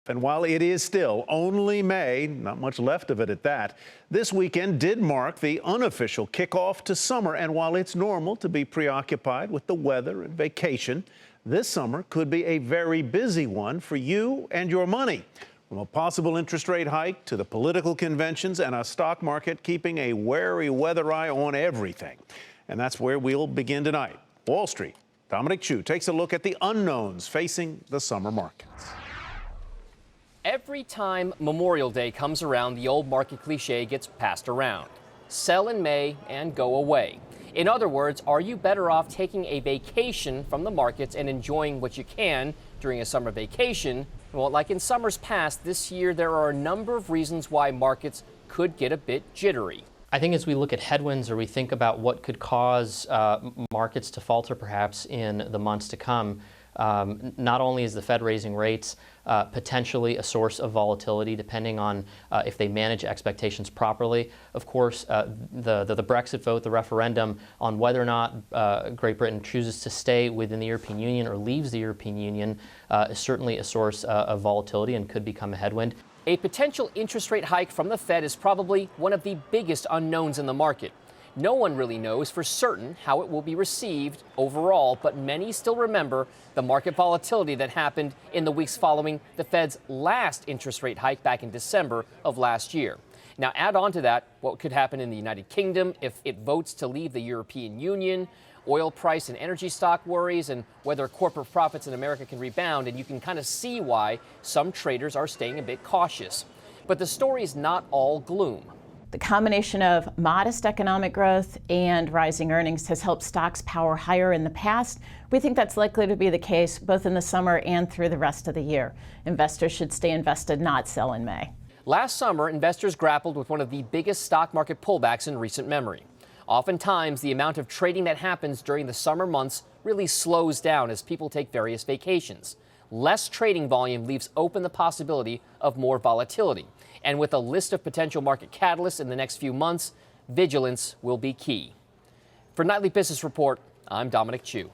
And while it is still only May, not much left of it at that, this weekend did mark the unofficial kickoff to summer. And while it's normal to be preoccupied with the weather and vacation, this summer could be a very busy one for you and your money. From a possible interest rate hike to the political conventions and a stock market keeping a wary weather eye on everything. And that's where we'll begin tonight. Wall Street. Dominic Chu takes a look at the unknowns facing the summer markets. Every time Memorial Day comes around, the old market cliche gets passed around. Sell in May and go away. In other words, are you better off taking a vacation from the markets and enjoying what you can during a summer vacation? Well, like in summers past, this year there are a number of reasons why markets could get a bit jittery. I think as we look at headwinds or we think about what could cause markets to falter perhaps in the months to come, not only is the Fed raising rates potentially a source of volatility depending on if they manage expectations properly. Of course, the Brexit vote, the referendum on whether or not Great Britain chooses to stay within the European Union or leaves the European Union is certainly a source of volatility and could become a headwind. A potential interest rate hike from the Fed is probably one of the biggest unknowns in the market. No one really knows for certain how it will be received overall, but many still remember the market volatility that happened in the weeks following the Fed's last interest rate hike back in December of last year. Now, add on to that what could happen in the United Kingdom if it votes to leave the European Union, oil price and energy stock worries, and whether corporate profits in America can rebound, and you can kind of see why some traders are staying a bit cautious. But the story is not all gloom. The combination of modest economic growth and rising earnings has helped stocks power higher in the past. We think that's likely to be the case both in the summer and through the rest of the year. Investors should stay invested, not sell in May. Last summer, investors grappled with one of the biggest stock market pullbacks in recent memory. Oftentimes, the amount of trading that happens during the summer months really slows down as people take various vacations. Less trading volume leaves open the possibility of more volatility. And with a list of potential market catalysts in the next few months, vigilance will be key. For Nightly Business Report, I'm Dominic Chu.